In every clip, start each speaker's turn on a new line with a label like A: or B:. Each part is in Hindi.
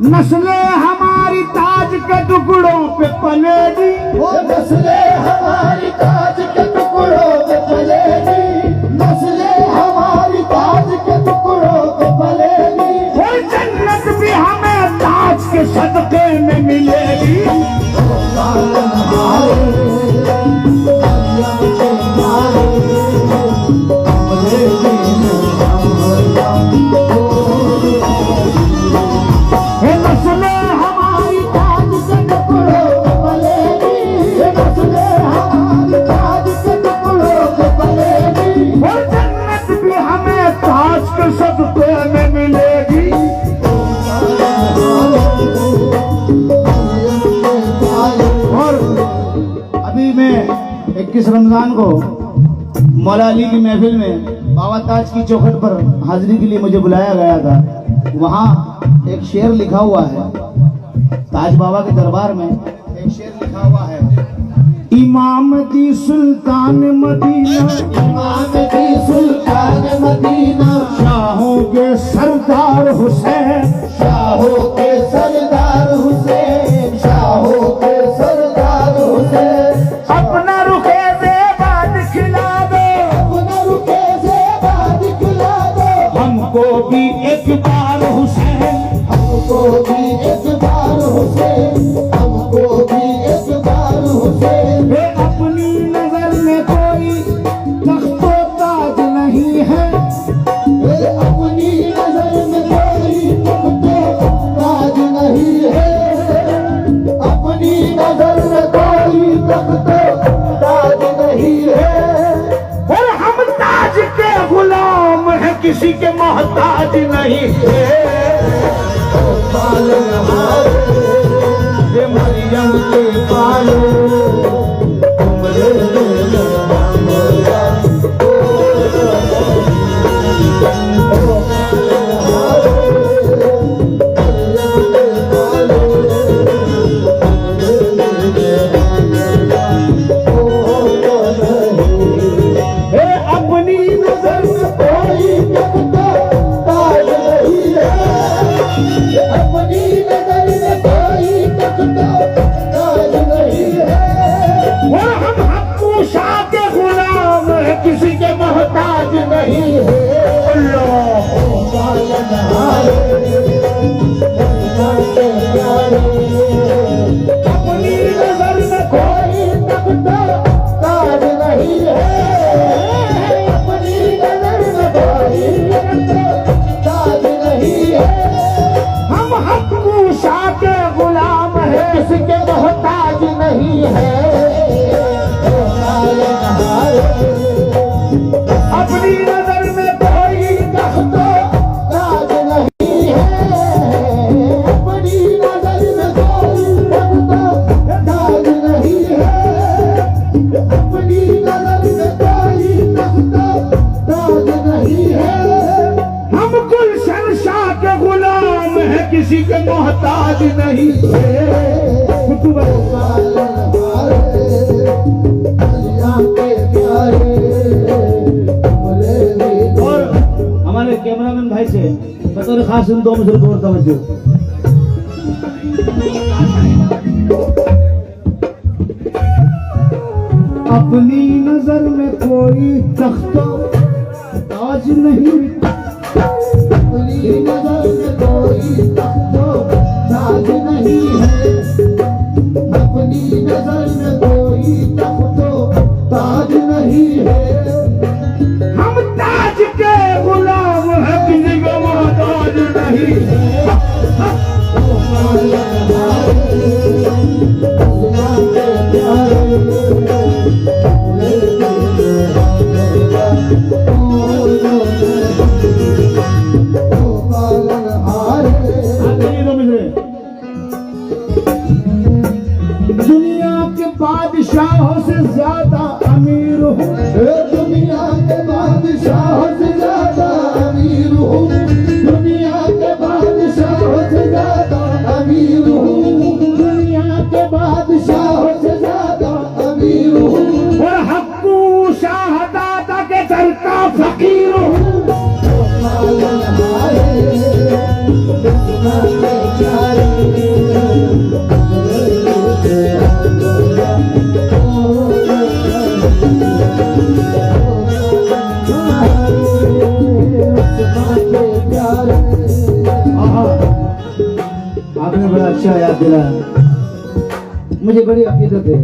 A: नस्लें हमारी ताज के टुकड़ों पे पलेगी,
B: वो नस्लें हमारी ताज के टुकड़ों पे पलेगी, नस्लें हमारी ताज के टुकड़ों पे पलेगी।
A: वो जन्नत भी हमें ताज के सदके में मिलेगी।
B: इक्कीस रमजान को मौला अली की महफिल में बाबा ताज की चौखट पर हाजिरी के लिए मुझे बुलाया गया था। वहाँ एक शेर लिखा हुआ है, ताज बाबा के दरबार में एक शेर लिखा हुआ है।
A: इमाम दी सुल्तान मदीना,
B: इमाम दी सुल्तान मदीना,
A: शाहों के सरदार हुसैन,
B: शाहों के सरदार हुसैन, शाहों के सरदार हुसैन।
A: अपना रुखे ज़ेबाद खिला दो,
B: अपना रुखे ज़ेबाद खिला दो,
A: हमको भी एक बार हुसैन,
B: हमको भी एक बार हुसैन, हमको भी एक बार हुसैन।
A: अपनी नजर में कोई तख्तो ताज नहीं है,
B: अपनी नजर में कोई तख्तो ताज नहीं है, अपनी नजर में कोई तख्तो ताज नहीं है।
A: और हम ताज के गुलाम हैं, किसी के मोहताज नहीं है।
B: पालन हारे ये मरियम के पालो,
A: किसी के मोहताज नहीं है।
B: अपनी नजर में कोई तख्तो ताज नहीं है, अपनी नजर में कोई तख्तो ताज नहीं है।
A: हम हक मूसा के गुलाम हैं, किसी के मोहताज नहीं है। अपनी नजर में कोई
B: तख्तो ताज नहीं है, अपनी नजर में कोई तख्तो ताज नहीं है, अपनी नजर में कोई तख्तो ताज नहीं है।
A: हम गुलशन शाह के गुलाम हैं, किसी के मोहताज नहीं है।
B: और हमारे कैमरामैन भाई से बतौर खास उन दो मुझे और तवज्जो।
A: अपनी नजर में कोई तख्तो ताज नहीं,
B: अपनी नजर में कोई तख्तो ताज नहीं है, अपनी नजर में कोई तख्तो ताज नहीं है।
A: हम ताज के गुलाम हैं, किसी को मोहताज नहीं है। दुनिया के बादशाहों से ज्यादा अमीर हूँ,
B: दुनिया के बादशाहों से ज्यादा अमीर हूँ, दुनिया के बादशाहों से ज्यादा अमीर हूँ, दुनिया के बादशाहों से ज्यादा अमीर अच्छा याद दिलाया। मुझे बड़ी अकीदत है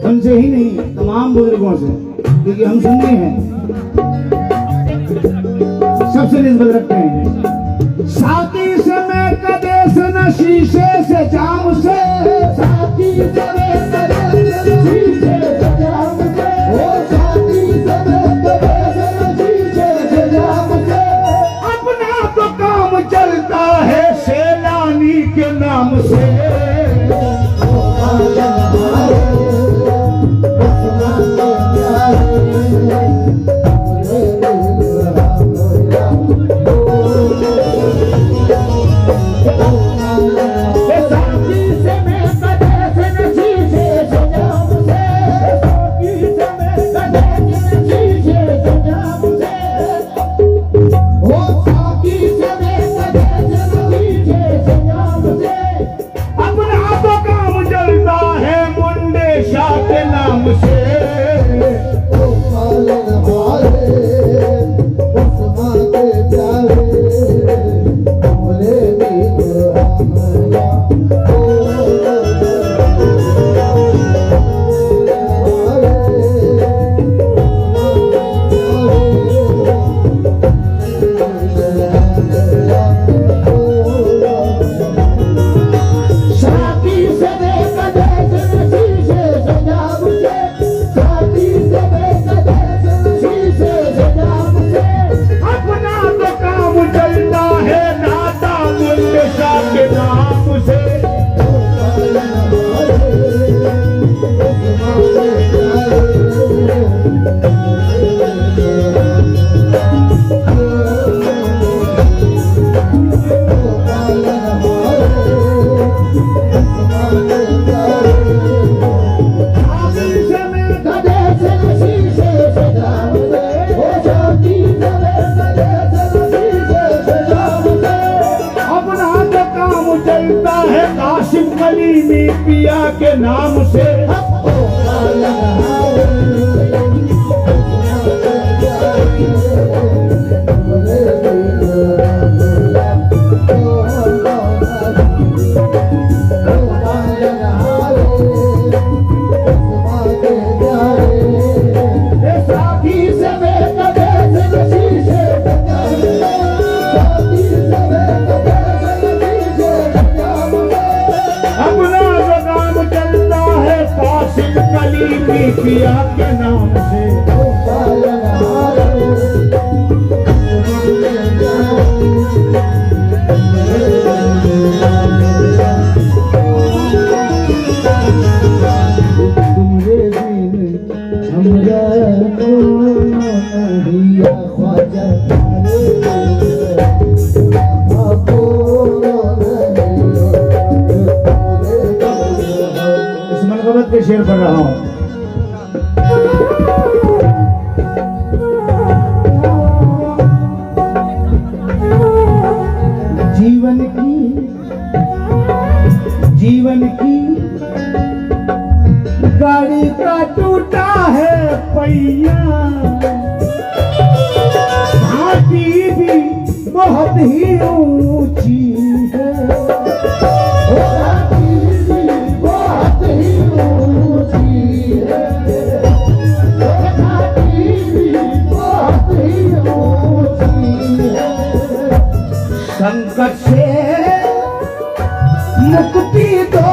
B: उनसे ही नहीं तमाम बुजुर्गों से, क्योंकि हम सुन्नी हैं, सबसे निस्बत रखते हैं। साथी से मैं कदे से न शीशे से जाम से, साथी से मैं कदे से न शीशे से जाम से, ओ साथी से मैं कदे से न शीशे से जाम से। अपना तो काम चलता है सैलानी के नाम से। पिया के नाम से पिया के नाम से तुमरे बिन हमरा नहिया ख्वाजा इस मनक़बत के शेर पढ़ रहा हूँ। जीवन की गाड़ी का टूटा है पहिया, घाटी भी बहुत ही ऊंची है, घाटी भी बहुत ही ऊंची है, घाटी भी बहुत ही ऊंची है। संकट से मुक्ति दो,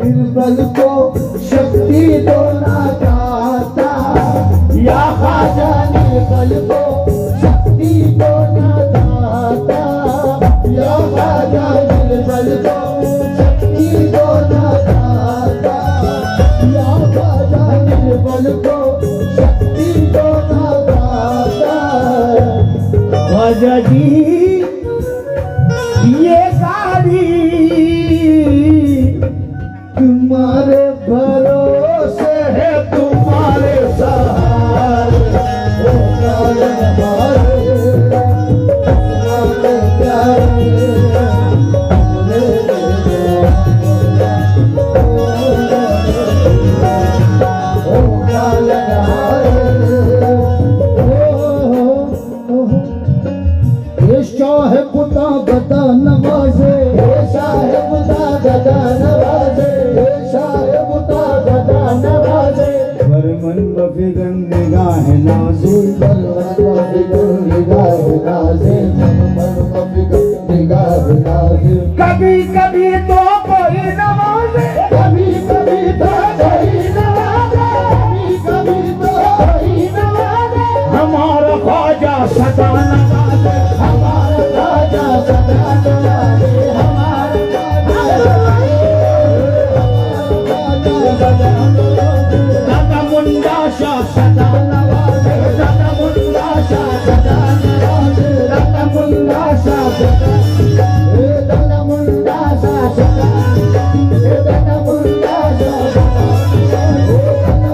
B: निर्बल को शक्ति दो ना दाता, या ख्वाजा निर्बल को शक्ति दो ना दाता, या ख्वाजा निर्बल को शक्ति दो ना दाता, या ख्वाजा निर्बल को शक्ति दो ना दाता। ख्वाजा जी ये गाड़ी तुम्हारे भरोसे है, तुम्हारे सहारे चाहे खुदा बता
A: कभी कभी तो कोई नवाजे, कभी कभी तो कोई नवाजे, कभी कभी तो कोई नवाजे। हमारा ख्वाजा सदा नवाजे, हमारा ख्वाजा सदा नवाजे, हमारा दादा मुंडा शाह सदा नवाजे, दादा मुंडा शाह सदा नवाजे, दादा मुंडा शाह सदा, दादा मुंडा शाह सदा, दादा मुंडा शाह सदा,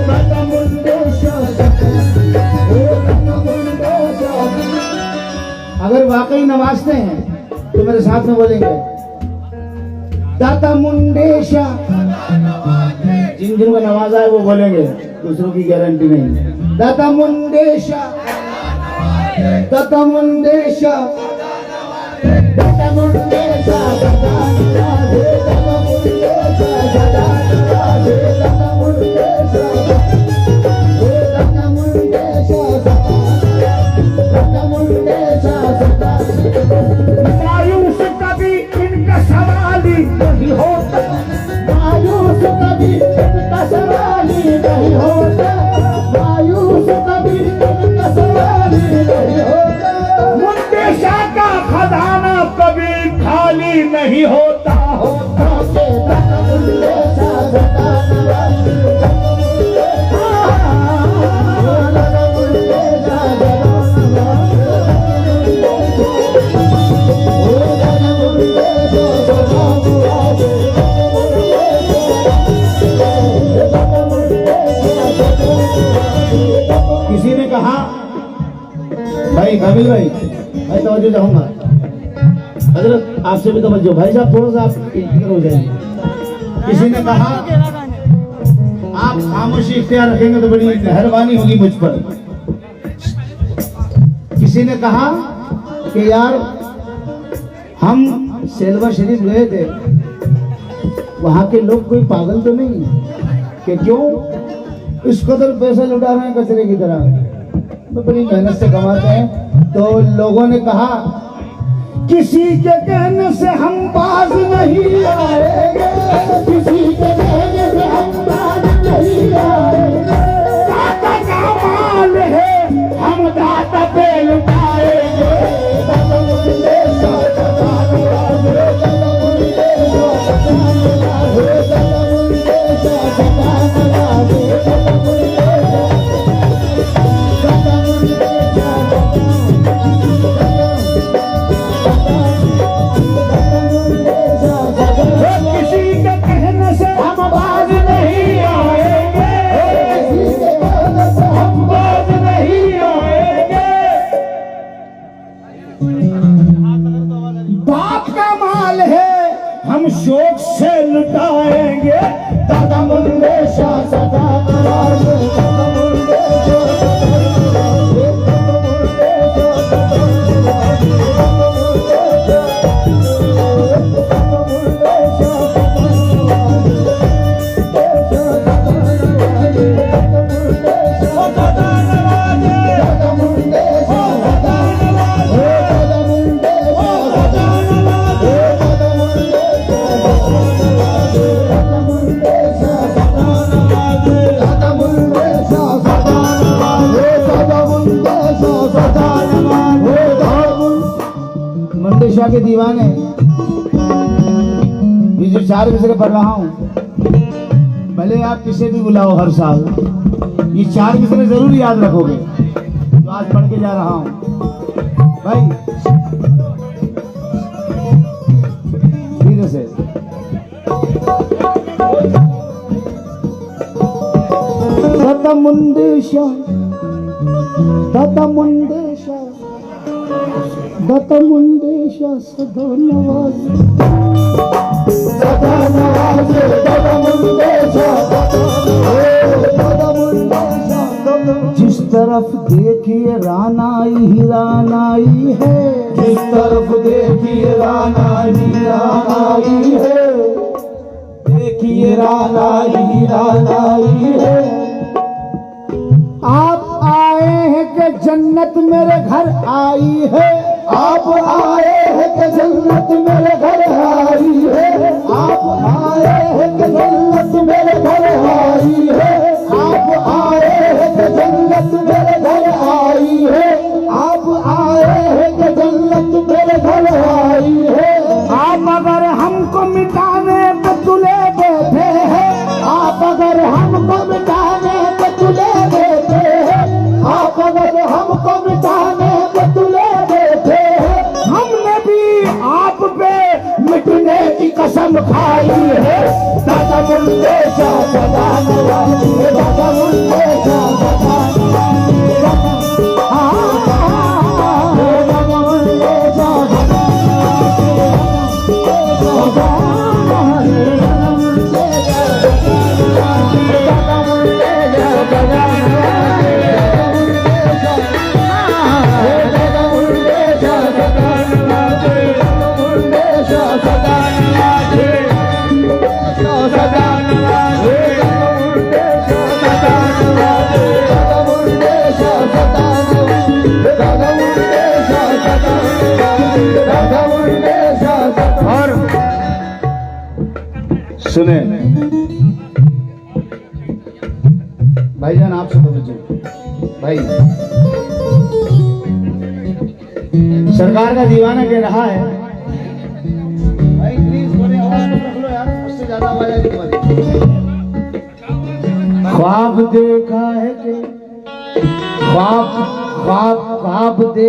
A: दादा मुंडा शाह सदा।
B: अगर वाकई नवाजते हैं तो मेरे साथ में बोलेंगे दाता मुंडेशा। जिन जिन को नवाजा है वो बोलेंगे, दूसरों की गारंटी नहीं। दाता मुंडेशा, दाता मुंडेशा, दाता मुंडेशा, दाता
A: मायूस कभी इनका सवाली नहीं होता, मायूस कभी इनका सवाली नहीं होता, मायूस कभी इनका सवाली नहीं होता। मुंडेशा का खजाना कभी खाली नहीं होता, होता के दाता मुंडेशा सदा नवाजे, दाता मुंडेशा सदा नवाजे।
B: किसी ने कहा भाई काबिल भाई, मैं तवज्जो चाहूंगा हजरत, आपसे भी तवज्जो। भाई साहब थोड़ा सा आप इंतजार हो जाएंगे। किसी ने कहा आप खामोशी इख्तियार रखेंगे तो बड़ी मेहरबानी होगी मुझ पर। किसी ने कहा कि यार हम सेलवा शरीफ गए थे, वहां के लोग कोई पागल तो नहीं कि क्यों इस कदर पैसा लुटा रहे हैं कचरे की तरह, तो बड़ी मेहनत से कमाते हैं। तो लोगों ने कहा किसी के कहने से हम बाज नहीं आएंगे, किसी के कहने से हम बाज नहीं आएंगे। दाता का माल है हम दाता पे लुटाएंगे, दाता मुंडेशा सदा नवाजे, दाता मुंडेशा सदा नवाजे, दाता मुंडेशा सदा नवाजे, दाता मुंडेशा, दाता मुंडेशा किसी के कहने से हम बाज नहीं आएंगे, किसी के कहने से हम बाज नहीं आएंगे। बाप का माल है हम शौक से लुटाएंगे, दादा मुंडेशा सदा नवाजे, दादा मुंडेशा सदा नवाजे, दादा मुंडेशा सदा नवाजे, दादा मुंडेशा, दादा मुंडेशा सदा नवाजे, दादा मुंडेशा सदा नवाजे, दादा मुंडेशा सदा नवाजे, दादा मुंडेशा सदा नवाजे, दादा मुंडेशा सदा नवाजे, दादा मुंडेशा सदा नवाजे, दादा मुंडेशा सदा नवाजे, दादा मुंडेशा सदा नवाजे, मुंडेशा के दीवाने ये जो 4 मिसरे पढ़ रहा हूँ, भले आप किसे भी बुलाओ हर साल, ये 4 मिसरे जरूर याद रखोगे जो आज पढ़ के जा रहा हूँ। भाई धीरे से दाता मुंडेशा, दाता मुंडेशा, दाता मुंडेशा सदा नवाजे, सदा नवाजे, दाता मुंडेशा, दाता मुंडेशा। जिस तरफ देखिए रानाई ही रानाई है, जिस तरफ देखिए रानाई ही रानाई है, देखिए रानाई ही रानाई है। आप आए हैं कि जन्नत मेरे घर आई है,
A: आप आए हैं कि जन्नत मेरे घर आई है, आप आए हैं कि जन्नत मेरे घर आई है, आप आए हैं कि जन्नत मेरे घर आई है, आप आए हैं कि जन्नत मेरे घर आई है। आप अगर हमको मिटाने पे तुले बैठे हैं, आप अगर हमको मिटाने पे तुले बैठे हैं, आप अगर हमको मिटाने पे तुले बैठे हैं, हमने भी आप पे मिटने की कसम खाई है। दादा मुंडे शाह सदा नवाज़, दादा मुंडे शाह सदा
B: सुने भाईजान, आपसे बोलो जी भाई, सरकार का दीवाना कह रहा है भाई, प्लीज थोड़ी आवाज कम रख लो यार, उससे ज्यादा आवाज आएगी तुम्हारी। ख्वाब देखा है कि ख्वाब ख्वाब ख्वाब दे